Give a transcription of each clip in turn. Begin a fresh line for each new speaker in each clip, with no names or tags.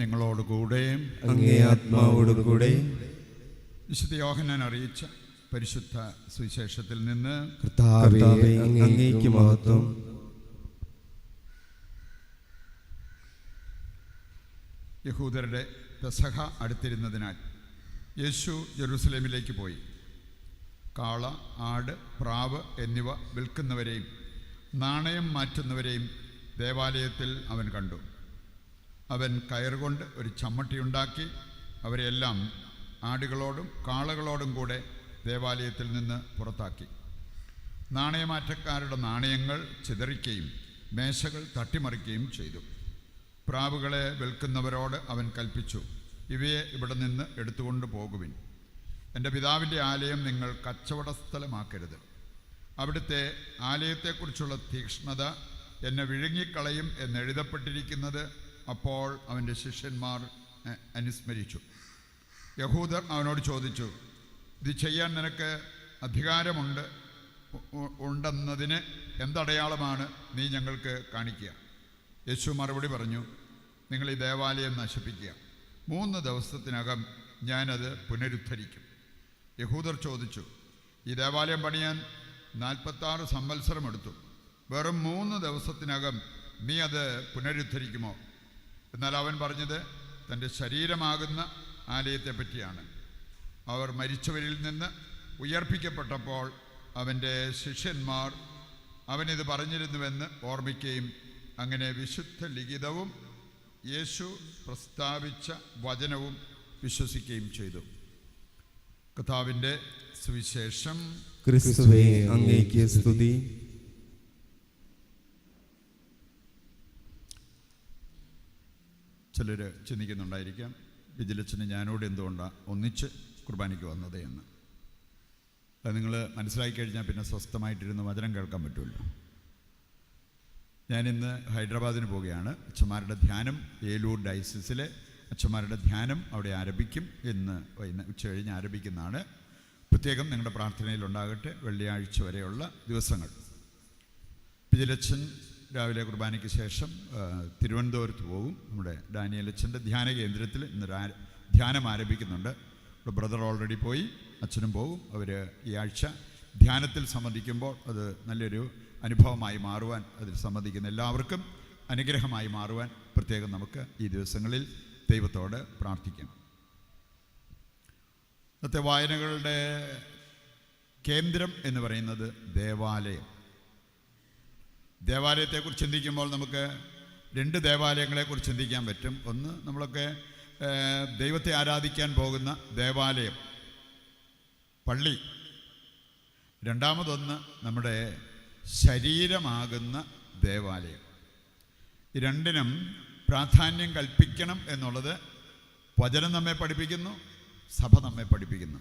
നിങ്ങളോടുകൂടെ
അങ്ങേ ആത്മാവോടുകൂടെ.
വിശുദ്ധ യോഹന്നാൻ അറിയിച്ച പരിശുദ്ധ സുവിശേഷത്തിൽ നിന്ന്.
കർത്താവേ, അങ്ങേക്ക് മഹത്വം.
യഹൂദരുടെ പെസഹ അടുത്തിരുന്നതിനാൽ യേശു ജെറൂസലേമിലേക്ക് പോയി. കാള, ആട്, പ്രാവ് എന്നിവ വിൽക്കുന്നവരെയും നാണയം മാറ്റുന്നവരെയും ദേവാലയത്തിൽ അവൻ കണ്ടു. അവൻ കയറുകൊണ്ട് ഒരു ചമ്മട്ടിയുണ്ടാക്കി അവരെല്ലാം ആടുകളോടും കാളകളോടും കൂടെ ദേവാലയത്തിൽ നിന്ന് പുറത്താക്കി. നാണയമാറ്റക്കാരുടെ നാണയങ്ങൾ ചിതറിക്കുകയും മേശകൾ തട്ടിമറിക്കുകയും ചെയ്തു. പ്രാവുകളെ വിൽക്കുന്നവരോട് അവൻ കൽപ്പിച്ചു, ഇവയെ ഇവിടെ നിന്ന് എടുത്തുകൊണ്ട് പോകുവിൻ. എൻ്റെ പിതാവിൻ്റെ ആലയം നിങ്ങൾ കച്ചവട സ്ഥലമാക്കരുത്. അവിടുത്തെ ആലയത്തെക്കുറിച്ചുള്ള തീക്ഷ്ണത എന്നെ വിഴുങ്ങിക്കളയും എന്നെഴുതപ്പെട്ടിരിക്കുന്നത് അപ്പോൾ അവൻ്റെ ശിഷ്യന്മാർ അനുസ്മരിച്ചു. യഹൂദർ അവനോട് ചോദിച്ചു, ഇത് ചെയ്യാൻ നിനക്ക് ഉണ്ടെന്നതിന് എന്തടയാളമാണ് നീ ഞങ്ങൾക്ക് കാണിക്കുക? യേശു മറുപടി പറഞ്ഞു, നിങ്ങൾ ഈ ദേവാലയം നശിപ്പിക്കുക, 3 ദിവസത്തിനകം ഞാനത് പുനരുദ്ധരിക്കും. യഹൂദർ ചോദിച്ചു, ഈ ദേവാലയം പണിയാൻ 46 സംവത്സരം എടുത്തു, വെറും 3 ദിവസത്തിനകം നീ അത് പുനരുദ്ധരിക്കുമോ? എന്നാൽ അവൻ പറഞ്ഞത് തൻ്റെ ശരീരമാകുന്ന ആലയത്തെ പറ്റിയാണ്. അവർ മരിച്ചവരിൽ നിന്ന് ഉയർപ്പിക്കപ്പെട്ടപ്പോൾ അവൻ്റെ ശിഷ്യന്മാർ അവനിത് പറഞ്ഞിരുന്നുവെന്ന് ഓർമ്മിക്കുകയും അങ്ങനെ വിശുദ്ധ ലിഖിതവും യേശു പ്രസ്താവിച്ച വചനവും വിശ്വസിക്കുകയും ചെയ്തു. കർത്താവിൻ്റെ സുവിശേഷം.
ക്രിസ്തുവേ, അങ്ങേക്ക് സ്തുതി.
ചിലർ ചിന്തിക്കുന്നുണ്ടായിരിക്കാം, വിജിലച്ചന് ഞാനോട് എന്തുകൊണ്ടാണ് ഒന്നിച്ച് കുർബാനയ്ക്ക് വന്നത് എന്ന്. അത് നിങ്ങൾ മനസ്സിലാക്കി കഴിഞ്ഞാൽ പിന്നെ സ്വസ്ഥമായിട്ടിരുന്ന് വചനം കേൾക്കാൻ പറ്റുമല്ലോ. ഞാനിന്ന് ഹൈദരാബാദിന് പോവുകയാണ്. അച്ഛന്മാരുടെ ധ്യാനം ഏലൂർ ഡയസിസിലെ അച്ഛന്മാരുടെ ധ്യാനം അവിടെ ആരംഭിക്കും. ഇന്ന് ഉച്ച കഴിഞ്ഞ് ആരംഭിക്കുന്നതാണ്. പ്രത്യേകം നിങ്ങളുടെ പ്രാർത്ഥനയിലുണ്ടാകട്ടെ. വെള്ളിയാഴ്ച വരെയുള്ള ദിവസങ്ങൾ. വിജിലച്ചൻ രാവിലെ കുർബാനയ്ക്ക് ശേഷം തിരുവനന്തപുരത്ത് പോകും. നമ്മുടെ ഡാനിയലച്ഛൻ്റെ ധ്യാന കേന്ദ്രത്തിൽ ഇന്ന് ധ്യാനം ആരംഭിക്കുന്നുണ്ട്. ഇവിടെ ബ്രദർ ഓൾറെഡി പോയി, അച്ഛനും പോകും. അവർ ഈ ആഴ്ച ധ്യാനത്തിൽ സംബന്ധിക്കുമ്പോൾ അത് നല്ലൊരു അനുഭവമായി മാറുവാൻ, അതിൽ സംബന്ധിക്കുന്ന എല്ലാവർക്കും അനുഗ്രഹമായി മാറുവാൻ പ്രത്യേകം നമുക്ക് ഈ ദിവസങ്ങളിൽ ദൈവത്തോട് പ്രാർത്ഥിക്കാം. ഇന്നത്തെ വായനകളുടെ കേന്ദ്രം എന്ന് പറയുന്നത് ദേവാലയം. ദേവാലയത്തെക്കുറിച്ച് ചിന്തിക്കുമ്പോൾ നമുക്ക് 2 ദേവാലയങ്ങളെക്കുറിച്ച് ചിന്തിക്കാൻ പറ്റും. ഒന്ന്, നമ്മളൊക്കെ ദൈവത്തെ ആരാധിക്കാൻ പോകുന്ന ദേവാലയം, പള്ളി. രണ്ടാമതൊന്ന് നമ്മുടെ ശരീരമാകുന്ന ദേവാലയം. ഈ രണ്ടിനും പ്രാധാന്യം കൽപ്പിക്കണം എന്നുള്ളത് വചനം നമ്മെ പഠിപ്പിക്കുന്നു, സഭ നമ്മെ പഠിപ്പിക്കുന്നു.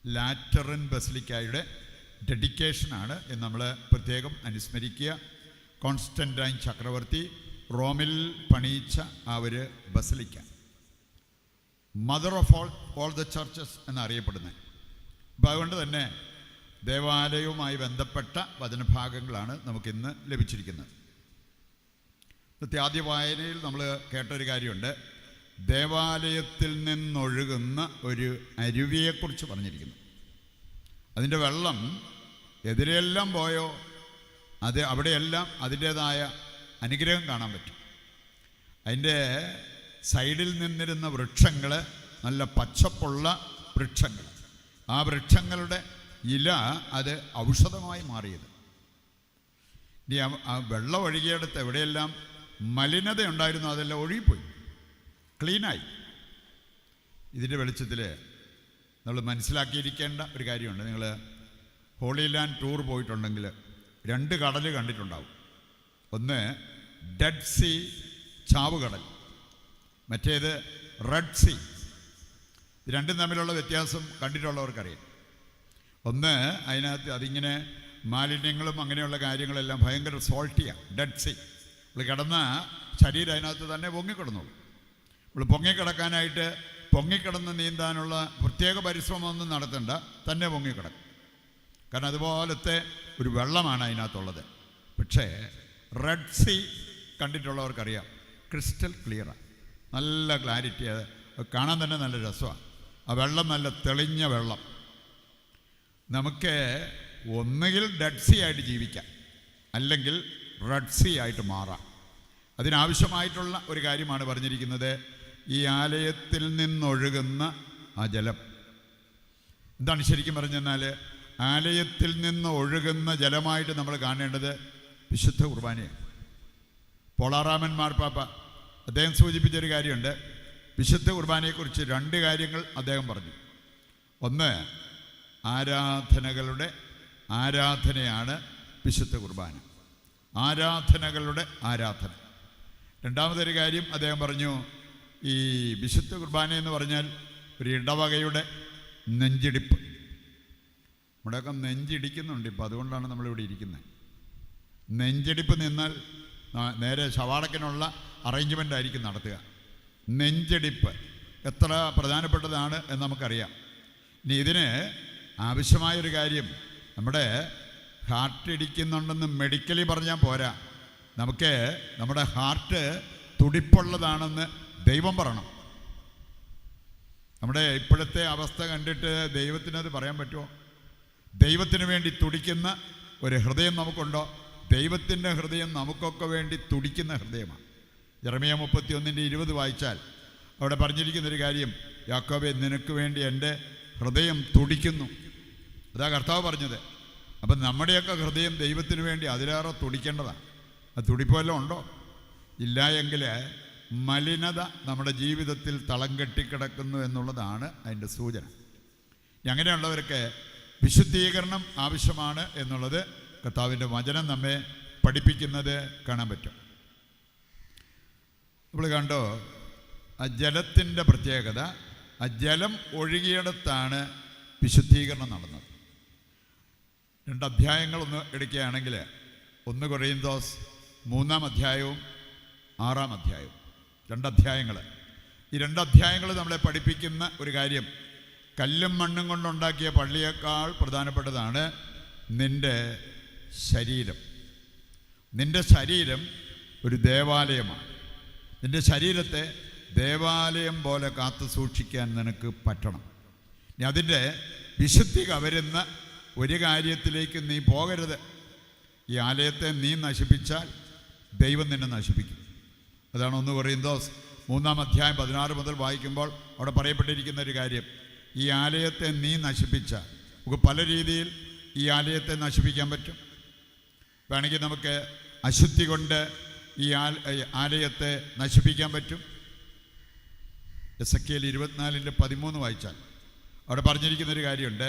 ലാറ്ററൻ ബസിലിക്കയുടെ ഡെഡിക്കേഷനാണ് എന്ന് നമ്മൾ പ്രത്യേകം അനുസ്മരിക്കുക. കോൺസ്റ്റന്റൈൻ ചക്രവർത്തി റോമിൽ പണിയിച്ച ആ ഒരു basilica, mother of all the churches എന്നറിയപ്പെടുന്നത്. അപ്പോൾ അതുകൊണ്ട് തന്നെ ദേവാലയവുമായി ബന്ധപ്പെട്ട വചനഭാഗങ്ങളാണ് നമുക്കിന്ന് ലഭിച്ചിരിക്കുന്നത്. ഇന്നത്തെ ആദ്യ വായനയിൽ നമ്മൾ കേട്ടൊരു കാര്യമുണ്ട്. ദേവാലയത്തിൽ നിന്നൊഴുകുന്ന ഒരു അരുവിയെക്കുറിച്ച് പറഞ്ഞിരിക്കുന്നു. അതിൻ്റെ വെള്ളം എതിരെയെല്ലാം പോയോ അവിടെയെല്ലാം അതിൻ്റേതായ അനുഗ്രഹം കാണാൻ പറ്റും. അതിൻ്റെ സൈഡിൽ നിന്നിരുന്ന വൃക്ഷങ്ങൾ നല്ല പച്ചപ്പുള്ള വൃക്ഷങ്ങൾ. ആ വൃക്ഷങ്ങളുടെ ഇല അത് ഔഷധമായി മാറിയത്. ഇനി ആ വെള്ളം ഒഴുകിയെടുത്ത് എവിടെയെല്ലാം മലിനത ഉണ്ടായിരുന്നു അതെല്ലാം ഒഴുകിപ്പോയി, ക്ലീനായി. ഇതിൻ്റെ വെളിച്ചത്തിൽ നമ്മൾ മനസ്സിലാക്കിയിരിക്കേണ്ട ഒരു കാര്യമുണ്ട്. നിങ്ങൾ ഹോളി ലാൻഡ് ടൂർ പോയിട്ടുണ്ടെങ്കിൽ 2 കടൽ കണ്ടിട്ടുണ്ടാവും. ഒന്ന് ഡെഡ് സീ, ചാവുകടൽ. മറ്റേത് റെഡ് സീ. രണ്ടും തമ്മിലുള്ള വ്യത്യാസം കണ്ടിട്ടുള്ളവർക്കറിയാം. ഒന്ന്, അതിനകത്ത് അതിങ്ങനെ മാലിന്യങ്ങളും അങ്ങനെയുള്ള കാര്യങ്ങളെല്ലാം ഭയങ്കര സോൾട്ടിയാണ്. Dead see. നമ്മൾ കിടന്ന ശരീരം അതിനകത്ത് തന്നെ പൊങ്ങിക്കിടന്നുള്ളൂ. നമ്മൾ പൊങ്ങിക്കിടക്കാനായിട്ട് പൊങ്ങിക്കിടന്ന് നീന്താനുള്ള പ്രത്യേക പരിശ്രമമൊന്നും നടത്തണ്ട, തന്നെ പൊങ്ങിക്കിടക്കും. കാരണം അതുപോലത്തെ ഒരു വെള്ളമാണ് അതിനകത്തുള്ളത്. പക്ഷേ റെഡ് സീ കണ്ടിട്ടുള്ളവർക്കറിയാം, ക്രിസ്റ്റൽ ക്ലിയറാണ്. നല്ല ക്ലാരിറ്റി, അത് കാണാൻ തന്നെ നല്ല രസമാണ്. ആ വെള്ളം നല്ല തെളിഞ്ഞ വെള്ളം. നമുക്ക് ഒന്നുകിൽ ഡെഡ് സീ ആയിട്ട് ജീവിക്കാം, അല്ലെങ്കിൽ റെഡ് സീ ആയിട്ട് മാറാം. അതിനാവശ്യമായിട്ടുള്ള ഒരു കാര്യമാണ് പറഞ്ഞിരിക്കുന്നത്. ഈ ആലയത്തിൽ നിന്നൊഴുകുന്ന ആ ജലം എന്താണ് ശരിക്കും പറഞ്ഞെന്നാൽ, ആലയത്തിൽ നിന്ന് ഒഴുകുന്ന ജലമായിട്ട് നമ്മൾ കാണേണ്ടത് വിശുദ്ധ കുർബാനയാണ്. പോളാറാമൻ മാർപ്പാപ്പ അദ്ദേഹം സൂചിപ്പിച്ചൊരു കാര്യമുണ്ട്. വിശുദ്ധ കുർബാനയെക്കുറിച്ച് 2 കാര്യങ്ങൾ അദ്ദേഹം പറഞ്ഞു. ഒന്ന്, ആരാധനകളുടെ ആരാധനയാണ് വിശുദ്ധ കുർബാന, ആരാധനകളുടെ ആരാധന. രണ്ടാമതൊരു കാര്യം അദ്ദേഹം പറഞ്ഞു, ഈ വിശുദ്ധ കുർബാന എന്ന് പറഞ്ഞാൽ ഒരു ഇടവകയുടെ നെഞ്ചിടിപ്പ്. നമ്മുടെയൊക്കെ നെഞ്ചിടിക്കുന്നുണ്ട് ഇപ്പോൾ, അതുകൊണ്ടാണ് നമ്മളിവിടെ ഇരിക്കുന്നത്. നെഞ്ചിടിപ്പ് നിന്നാൽ നേരെ ശവാടക്കിനുള്ള അറേഞ്ച്മെൻ്റ് ആയിരിക്കും നടത്തുക. നെഞ്ചിടിപ്പ് എത്ര പ്രധാനപ്പെട്ടതാണ് എന്ന് നമുക്കറിയാം. ഇനി ഇതിന് ആവശ്യമായൊരു കാര്യം, നമ്മുടെ ഹാർട്ട് ഇടിക്കുന്നുണ്ടെന്ന് മെഡിക്കലി പറഞ്ഞാൽ പോരാ, നമുക്ക് നമ്മുടെ ഹാർട്ട് തുടിപ്പുള്ളതാണെന്ന് ദൈവം പറയണം. നമ്മുടെ ഇപ്പോഴത്തെ അവസ്ഥ കണ്ടിട്ട് ദൈവത്തിനത് പറയാൻ പറ്റുമോ? ദൈവത്തിന് വേണ്ടി തുടിക്കുന്ന ഒരു ഹൃദയം നമുക്കുണ്ടോ? ദൈവത്തിൻ്റെ ഹൃദയം നമുക്കൊക്കെ വേണ്ടി തുടിക്കുന്ന ഹൃദയമാണ്. യെരമ്യാ 31:20 വായിച്ചാൽ അവിടെ പറഞ്ഞിരിക്കുന്നൊരു കാര്യം, യാക്കോബേ നിനക്ക് വേണ്ടി എൻ്റെ ഹൃദയം തുടിക്കുന്നു. അതാ കർത്താവ് പറഞ്ഞത്. അപ്പം നമ്മുടെയൊക്കെ ഹൃദയം ദൈവത്തിന് വേണ്ടി അതിലേറെ തുടിക്കേണ്ടതാണ്. അത് തുടിപ്പുവല്ലോ ഉണ്ടോ? ഇല്ല എങ്കിൽ മലിനത നമ്മുടെ ജീവിതത്തിൽ തളം കെട്ടിക്കിടക്കുന്നു എന്നുള്ളതാണ് അതിൻ്റെ സൂചന. അങ്ങനെയുള്ളവർക്ക് വിശുദ്ധീകരണം ആവശ്യമാണ് എന്നുള്ളത് കർത്താവിൻ്റെ വചനം നമ്മെ പഠിപ്പിക്കുന്നത് കാണാൻ പറ്റും. നമ്മൾ കണ്ടോ ആ ജലത്തിൻ്റെ പ്രത്യേകത, ആ ജലം ഒഴുകിയിടത്താണ് വിശുദ്ധീകരണം നടന്നത്. 2 അധ്യായങ്ങളൊന്ന് എടുക്കുകയാണെങ്കിൽ 1 കൊരിന്തോസ് 3-ാം അധ്യായവും 6-ാം അധ്യായവും, 2 അധ്യായങ്ങൾ. ഈ 2 അധ്യായങ്ങൾ നമ്മളെ പഠിപ്പിക്കുന്ന ഒരു കാര്യം, കല്ലും മണ്ണും കൊണ്ടുണ്ടാക്കിയ പള്ളിയേക്കാൾ പ്രധാനപ്പെട്ടതാണ് നിൻ്റെ ശരീരം. നിൻ്റെ ശരീരം ഒരു ദേവാലയമാണ്. നിൻ്റെ ശരീരത്തെ ദേവാലയം പോലെ കാത്തു സൂക്ഷിക്കാൻ നിനക്ക് പറ്റണം. ഇനി അതിൻ്റെ വിശുദ്ധി കവരുന്ന ഒരു കാര്യത്തിലേക്ക് നീ പോകരുത്. ഈ ആലയത്തെ നീ നശിപ്പിച്ചാൽ ദൈവം നിന്നെ നശിപ്പിക്കും. അതാണ് 1 കൊരിന്തോസ് 3-ാം അധ്യായം 16 മുതൽ വായിക്കുമ്പോൾ അവിടെ പറയപ്പെട്ടിരിക്കുന്ന ഒരു കാര്യം. ഈ ആലയത്തെ നീ നശിപ്പിച്ചാൽ, നമുക്ക് പല രീതിയിൽ ഈ ആലയത്തെ നശിപ്പിക്കാൻ പറ്റും. വേണമെങ്കിൽ നമുക്ക് അശുദ്ധി കൊണ്ട് ഈ ആലയത്തെ നശിപ്പിക്കാൻ പറ്റും. എസെക്കിയേൽ 24:13 വായിച്ചാൽ അവിടെ പറഞ്ഞിരിക്കുന്നൊരു കാര്യമുണ്ട്,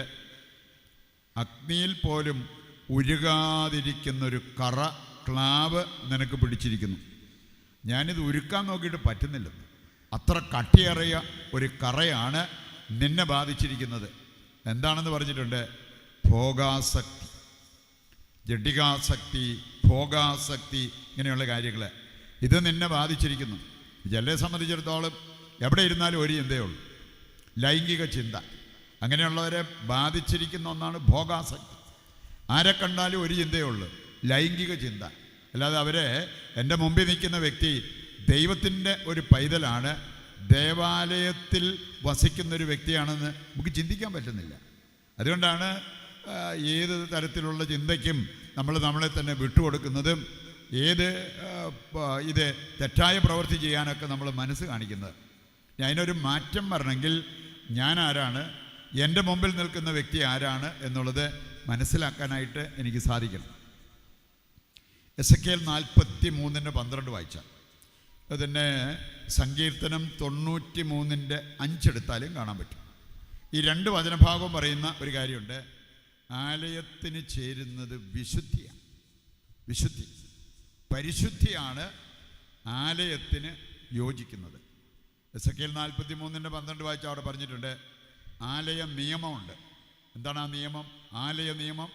അഗ്നിയിൽ പോലും ഉരുകാതിരിക്കുന്നൊരു കറ, ക്ലാവ് നിനക്ക് പിടിച്ചിരിക്കുന്നു. ഞാനിത് ഉരുക്കാൻ നോക്കിയിട്ട് പറ്റുന്നില്ലെന്ന്. അത്ര കട്ടിയേറിയ ഒരു കറയാണ് നിന്നെ ബാധിച്ചിരിക്കുന്നത്. എന്താണെന്ന് പറഞ്ഞിട്ടുണ്ട്? ഭോഗാസക്തി, ജഡികാസക്തി, ഭോഗാസക്തി, ഇങ്ങനെയുള്ള കാര്യങ്ങൾ ഇത് നിന്നെ ബാധിച്ചിരിക്കുന്നു. ചിലരെ സംബന്ധിച്ചിടത്തോളം എവിടെ ഇരുന്നാലും ഒരു ചിന്തയേ ഉള്ളൂ, ലൈംഗിക ചിന്ത. അങ്ങനെയുള്ളവരെ ബാധിച്ചിരിക്കുന്ന ഒന്നാണ് ഭോഗാസക്തി. ആരെ കണ്ടാലും ഒരു ചിന്തയേ ഉള്ളൂ, ലൈംഗിക ചിന്ത. അല്ലാതെ അവരെ എൻ്റെ മുമ്പിൽ നിൽക്കുന്ന വ്യക്തി ദൈവത്തിൻ്റെ ഒരു പൈതലാണ്, ദേവാലയത്തിൽ വസിക്കുന്നൊരു വ്യക്തിയാണെന്ന് നമുക്ക് ചിന്തിക്കാൻ പറ്റുന്നില്ല. അതുകൊണ്ടാണ് ഏത് തരത്തിലുള്ള ചിന്തയ്ക്കും നമ്മൾ നമ്മളെ തന്നെ വിട്ടുകൊടുക്കുന്നതും ഏത് ഇത് തെറ്റായ പ്രവൃത്തി ചെയ്യാനൊക്കെ നമ്മൾ മനസ്സ് കാണിക്കുന്നത്. അതിനൊരു മാറ്റം വരണമെങ്കിൽ ഞാൻ ആരാണ്, എൻ്റെ മുമ്പിൽ നിൽക്കുന്ന വ്യക്തി ആരാണ് എന്നുള്ളത് മനസ്സിലാക്കാനായിട്ട് എനിക്ക് സാധിക്കണം. എസെക്കിയേൽ 43:12 വായിച്ചാൽ അതിൻ്റെ സങ്കീർത്തനം 93:5 എടുത്താലും കാണാൻ പറ്റും. ഈ 2 വചനഭാഗവും പറയുന്ന ഒരു കാര്യമുണ്ട്, ആലയത്തിന് ചേരുന്നത് വിശുദ്ധിയാണ്. വിശുദ്ധി, പരിശുദ്ധിയാണ് ആലയത്തിന് യോജിക്കുന്നത്. എസെക്കിയേൽ 43:12 വായിച്ചാൽ അവിടെ പറഞ്ഞിട്ടുണ്ട്, ആലയ നിയമമുണ്ട്. എന്താണ് ആ നിയമം? ആലയ നിയമം,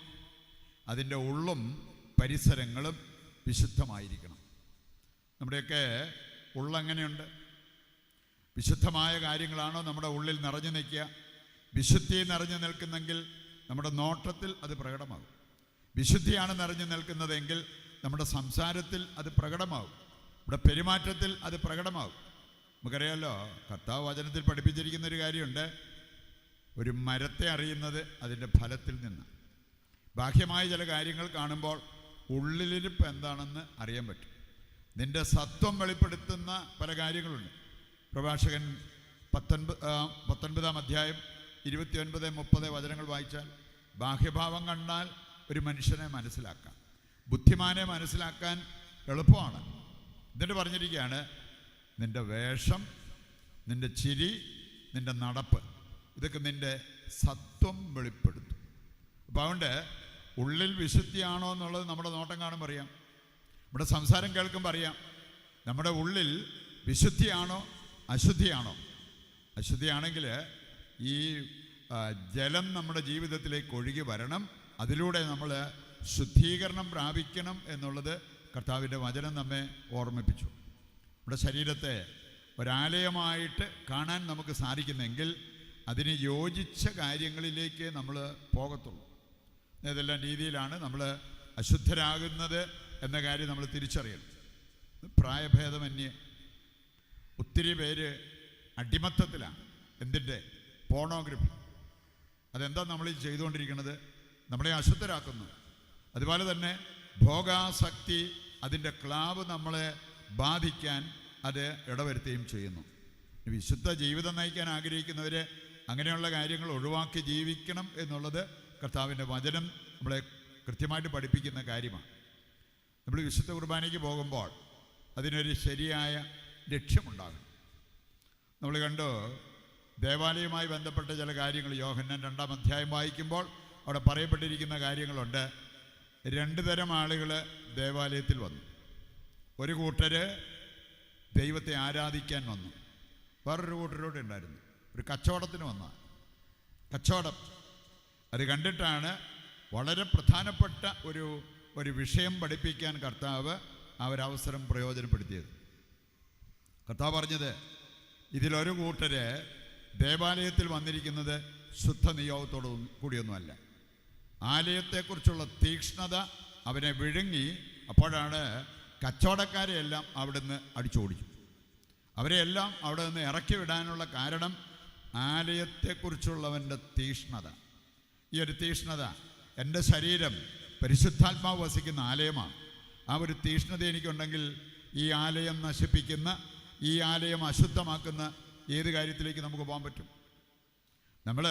അതിൻ്റെ ഉള്ളും പരിസരങ്ങളും വിശുദ്ധമായിരിക്കണം. നമ്മുടെയൊക്കെ ഉള്ളെങ്ങനെയുണ്ട്? വിശുദ്ധമായ കാര്യങ്ങളാണോ നമ്മുടെ ഉള്ളിൽ നിറഞ്ഞു നിൽക്കുക? വിശുദ്ധി നിറഞ്ഞു നിൽക്കുന്നെങ്കിൽ നമ്മുടെ നോട്ടത്തിൽ അത് പ്രകടമാകും. വിശുദ്ധിയാണ് നിറഞ്ഞു നിൽക്കുന്നതെങ്കിൽ നമ്മുടെ സംസാരത്തിൽ അത് പ്രകടമാകും, നമ്മുടെ പെരുമാറ്റത്തിൽ അത് പ്രകടമാകും. നമുക്കറിയാമല്ലോ, കർത്താവ് വചനത്തിൽ പഠിപ്പിച്ചിരിക്കുന്ന ഒരു കാര്യമുണ്ട്. ഒരു മരത്തെ അറിയുന്നത് അതിൻ്റെ ഫലത്തിൽ നിന്ന്. ബാഹ്യമായ ചില കാര്യങ്ങൾ കാണുമ്പോൾ ഉള്ളിലിരിപ്പ് എന്താണെന്ന് അറിയാൻ പറ്റും. നിന്റെ സത്വം വെളിപ്പെടുത്തുന്ന പല കാര്യങ്ങളുണ്ട്. പ്രഭാഷകൻ 19 അധ്യായം 29, 30 വചനങ്ങൾ വായിച്ചാൽ ബാഹ്യഭാവം കണ്ടാൽ ഒരു മനുഷ്യനെ മനസ്സിലാക്കാം, ബുദ്ധിമാനെ മനസ്സിലാക്കാൻ എളുപ്പമാണ്. എന്നിട്ട് പറഞ്ഞിരിക്കുകയാണ്, നിന്റെ വേഷം, നിന്റെ ചിരി, നിന്റെ നടപ്പ്, ഇതൊക്കെ നിന്റെ സത്വം വെളിപ്പെടുത്തും. അപ്പോൾ അതുകൊണ്ട് ഉള്ളിൽ വിശുദ്ധിയാണോ എന്നുള്ളത് നമ്മുടെ നോട്ടം കാണുമ്പോൾ അറിയാം, നമ്മുടെ സംസാരം കേൾക്കുമ്പോൾ അറിയാം. നമ്മുടെ ഉള്ളിൽ വിശുദ്ധിയാണോ അശുദ്ധിയാണോ? അശുദ്ധിയാണെങ്കിൽ ഈ ജലം നമ്മുടെ ജീവിതത്തിലേക്ക് ഒഴുകി വരണം, അതിലൂടെ നമ്മൾ ശുദ്ധീകരണം പ്രാപിക്കണം എന്നുള്ളത് കർത്താവിൻ്റെ വചനം നമ്മെ ഓർമ്മിപ്പിച്ചു. നമ്മുടെ ശരീരത്തെ ഒരാലയമായിട്ട് കാണാൻ നമുക്ക് സാധിക്കുന്നെങ്കിൽ അതിന് യോജിച്ച കാര്യങ്ങളിലേക്ക് നമ്മൾ പോകത്തുള്ളൂ. ഏതെല്ലാം രീതിയിലാണ് നമ്മൾ അശുദ്ധരാകുന്നത് എന്ന കാര്യം നമ്മൾ തിരിച്ചറിയണം. പ്രായഭേദമന്യേ ഒത്തിരി പേര് അടിമത്തത്തിലാണ്. എന്തിൻ്റെ? പോണോഗ്രഫി. അതെന്താ നമ്മൾ ചെയ്തുകൊണ്ടിരിക്കുന്നത്? നമ്മളെ അശുദ്ധരാക്കുന്നു. അതുപോലെ തന്നെ ഭോഗാസക്തി, അതിൻ്റെ ക്ലാവ് നമ്മളെ ബാധിക്കാൻ അത് ഇടവരുത്തുകയും ചെയ്യുന്നു. വിശുദ്ധ ജീവിതം നയിക്കാൻ ആഗ്രഹിക്കുന്നവർ അങ്ങനെയുള്ള കാര്യങ്ങൾ ഒഴിവാക്കി ജീവിക്കണം എന്നുള്ളത് കർത്താവിൻ്റെ വചനം നമ്മളെ കൃത്യമായിട്ട് പഠിപ്പിക്കുന്ന കാര്യമാണ്. നമ്മൾ വിശുദ്ധ കുർബാനയ്ക്ക് പോകുമ്പോൾ അതിനൊരു ശരിയായ ലക്ഷ്യമുണ്ടാകും. നമ്മൾ കണ്ടു, ദേവാലയവുമായി ബന്ധപ്പെട്ട ചില കാര്യങ്ങൾ യോഹന്നാൻ 2 അധ്യായം വായിക്കുമ്പോൾ അവിടെ പറയപ്പെട്ടിരിക്കുന്ന കാര്യങ്ങളുണ്ട്. 2 തരം ആളുകൾ ദേവാലയത്തിൽ വന്നു. ഒരു കൂട്ടർ ദൈവത്തെ ആരാധിക്കാൻ വന്നു, വേറൊരു കൂട്ടരോട് ഉണ്ടായിരുന്നു ഒരു കച്ചവടത്തിന് വന്ന കച്ചവടം. അത് കണ്ടിട്ടാണ് വളരെ പ്രധാനപ്പെട്ട ഒരു വിഷയം പഠിപ്പിക്കാൻ കർത്താവ് ആ ഒരു അവസരം പ്രയോജനപ്പെടുത്തിയത്. കർത്താവ് പറഞ്ഞത്, ഇതിലൊരു കൂട്ടര് ദേവാലയത്തിൽ വന്നിരിക്കുന്നത് ശുദ്ധ നിയോഗത്തോടു കൂടിയൊന്നുമല്ല. ആലയത്തെക്കുറിച്ചുള്ള തീക്ഷ്ണത അവനെ വിഴുങ്ങി. അപ്പോഴാണ് കച്ചവടക്കാരെയെല്ലാം അവിടുന്ന് അടിച്ചോടിച്ചു. അവരെയെല്ലാം അവിടെ നിന്ന് ഇറക്കി വിടാനുള്ള കാരണം ആലയത്തെക്കുറിച്ചുള്ളവൻ്റെ തീക്ഷ്ണത. ഈ ഒരു തീക്ഷ്ണത, എൻ്റെ ശരീരം പരിശുദ്ധാത്മാവ് വസിക്കുന്ന ആലയമാണ്. ആ ഒരു തീക്ഷ്ണത എനിക്കുണ്ടെങ്കിൽ ഈ ആലയം നശിപ്പിക്കുന്ന, ഈ ആലയം അശുദ്ധമാക്കുന്ന ഏത് കാര്യത്തിലേക്ക് നമുക്ക് പോകാൻ പറ്റും? നമ്മൾ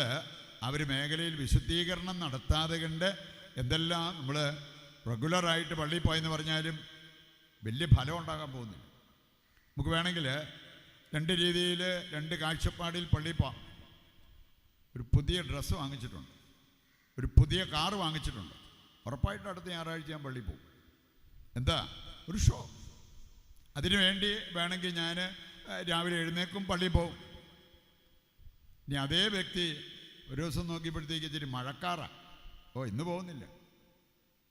അവർ മേഖലയിൽ വിശുദ്ധീകരണം നടത്താതെ കണ്ട് എന്തെല്ലാം നമ്മൾ റെഗുലറായിട്ട് പള്ളിയിൽ പോയെന്ന് പറഞ്ഞാലും വലിയ ഫലം ഉണ്ടാകാൻ പോകുന്നില്ല. നമുക്ക് വേണമെങ്കിൽ 2 രീതിയിൽ 2 കാഴ്ചപ്പാടിൽ പള്ളിയിൽ പോകാം. ഒരു പുതിയ ഡ്രസ്സ് വാങ്ങിച്ചിട്ടുണ്ട്, ഒരു പുതിയ കാറ് വാങ്ങിച്ചിട്ടുണ്ട്, ഉറപ്പായിട്ടും അടുത്ത ഞായറാഴ്ച ഞാൻ പള്ളിയിൽ പോകും. എന്താ? ഒരു ഷോ. അതിനുവേണ്ടി വേണമെങ്കിൽ ഞാൻ രാവിലെ എഴുന്നേക്കും, പള്ളിയിൽ പോകും. ഇനി അതേ വ്യക്തി ഒരു ദിവസം നോക്കിയപ്പോഴത്തേക്ക് ഇച്ചിരി മഴക്കാറാ, ഇന്ന് പോകുന്നില്ല.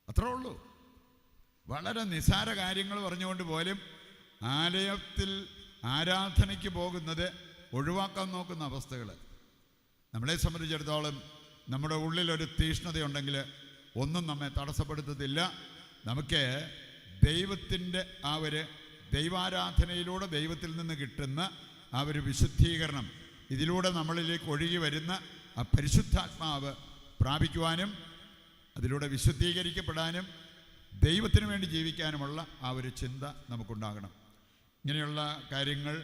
അത്രേ ഉള്ളൂ. വളരെ നിസ്സാര കാര്യങ്ങൾ പറഞ്ഞുകൊണ്ട് പോലും ആലയത്തിൽ ആരാധനയ്ക്ക് പോകുന്നത് ഒഴിവാക്കാൻ നോക്കുന്ന അവസ്ഥകൾ. നമ്മളെ സംബന്ധിച്ചിടത്തോളം നമ്മുടെ ഉള്ളിലൊരു തീക്ഷ്ണതയുണ്ടെങ്കിൽ ഒന്നും നമ്മെ തടസ്സപ്പെടുത്തത്തില്ല. നമുക്ക് ദൈവത്തിൻ്റെ ആ ഒരു ദൈവാരാധനയിലൂടെ ദൈവത്തിൽ നിന്ന് കിട്ടുന്ന ആ ഒരു വിശുദ്ധീകരണം, ഇതിലൂടെ നമ്മളിലേക്ക് ഒഴുകി വരുന്ന ആ പരിശുദ്ധാത്മാവ് പ്രാപിക്കുവാനും അതിലൂടെ വിശുദ്ധീകരിക്കപ്പെടാനും ദൈവത്തിന് വേണ്ടി ജീവിക്കാനുമുള്ള ആ ഒരു ചിന്ത നമുക്കുണ്ടാകണം. ഇങ്ങനെയുള്ള കാര്യങ്ങൾ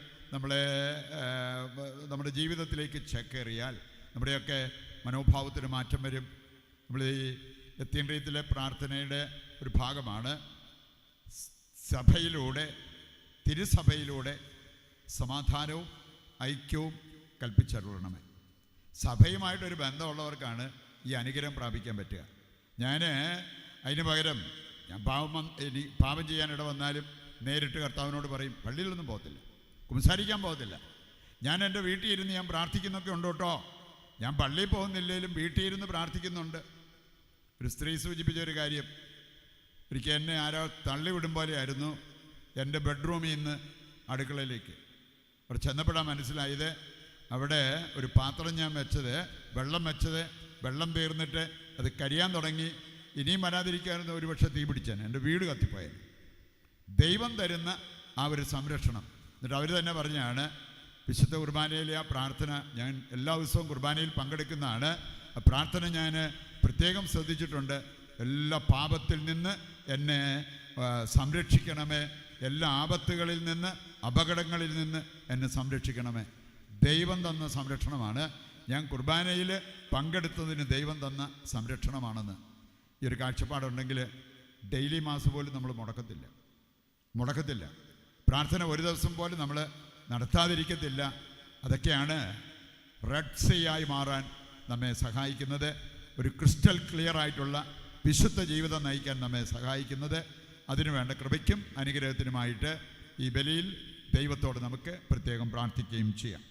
നമ്മുടെ ജീവിതത്തിലേക്ക് ചേക്കേറിയാൽ നമ്മുടെയൊക്കെ മനോഭാവത്തിന് മാറ്റം വരും. നമ്മൾ ഈ എത്തിയൻട്രീത്തിലെ പ്രാർത്ഥനയുടെ ഒരു ഭാഗമാണ് സഭയിലൂടെ, തിരുസഭയിലൂടെ സമാധാനവും ഐക്യവും കൽപ്പിച്ചരുളണമേ. സഭയുമായിട്ടൊരു ബന്ധമുള്ളവർക്കാണ് ഈ അനുഗ്രഹം പ്രാപിക്കാൻ പറ്റുക. ഞാൻ അതിന് പകരം ഞാൻ പാപം ചെയ്യാനിട വന്നാലും നേരിട്ട് കർത്താവിനോട് പറയും, പള്ളിയിലൊന്നും പോകത്തില്ല, കുമ്പസാരിക്കാൻ പോകത്തില്ല. ഞാൻ എൻ്റെ വീട്ടിൽ ഇരുന്ന് ഞാൻ പ്രാർത്ഥിക്കുന്നൊക്കെ ഉണ്ട് കേട്ടോ. ഞാൻ പള്ളിയിൽ പോകുന്നില്ലെങ്കിലും വീട്ടിൽ ഇരുന്ന് പ്രാർത്ഥിക്കുന്നുണ്ട്. ഒരു സ്ത്രീ സൂചിപ്പിച്ച ഒരു കാര്യം, ഒരിക്കൽ എന്നെ ആരോ തള്ളിവിടും പോലെയായിരുന്നു എൻ്റെ ബെഡ്റൂമിൽ നിന്ന് അടുക്കളയിലേക്ക്. അവിടെ ചെന്നപ്പോഴാണ് മനസ്സിലായത്, അവിടെ ഒരു പാത്രം ഞാൻ വെള്ളം തീർന്നിട്ട് അത് കരിയാൻ തുടങ്ങി. ഇനിയും വരാതിരിക്കാമെന്ന് ഒരുപക്ഷെ തീ പിടിച്ചാണ് എൻ്റെ വീട് കത്തിപ്പോയത്. ദൈവം തരുന്ന ആ ഒരു സംരക്ഷണം, എന്നിട്ട് അവർ തന്നെ പറഞ്ഞാണ്, വിശുദ്ധ കുർബാനയിലെ ആ പ്രാർത്ഥന, ഞാൻ എല്ലാ ദിവസവും കുർബാനയിൽ പങ്കെടുക്കുന്നതാണ്, ആ പ്രാർത്ഥന ഞാൻ പ്രത്യേകം ശ്രദ്ധിച്ചിട്ടുണ്ട്. എല്ലാ പാപത്തിൽ നിന്ന് എന്നെ സംരക്ഷിക്കണമേ, എല്ലാ ആപത്തുകളിൽ നിന്ന്, അപകടങ്ങളിൽ നിന്ന് എന്നെ സംരക്ഷിക്കണമേ. ദൈവം തന്ന സംരക്ഷണമാണ്. ഞാൻ കുർബാനയിൽ പങ്കെടുത്തതിന് ദൈവം തന്ന സംരക്ഷണമാണെന്ന് ഈ ഒരു കാഴ്ചപ്പാടുണ്ടെങ്കിൽ ഡെയിലി മാസ് പോലും നമ്മൾ മുടക്കത്തില്ല. പ്രാർത്ഥന ഒരു ദിവസം പോലും നമ്മൾ നടത്താതിരിക്കത്തില്ല. അതൊക്കെയാണ് റെഡ് സീയായി മാറാൻ നമ്മെ സഹായിക്കുന്നത്. ഒരു ക്രിസ്റ്റൽ ക്ലിയർ ആയിട്ടുള്ള വിശുദ്ധ ജീവിതം നയിക്കാൻ നമ്മെ സഹായിക്കുന്നത്. അതിനുവേണ്ട കൃപയ്ക്കും അനുഗ്രഹത്തിനുമായിട്ട് ഈ ബലിയിൽ ദൈവത്തോട് നമുക്ക് പ്രത്യേകം പ്രാർത്ഥിക്കുകയും ചെയ്യാം.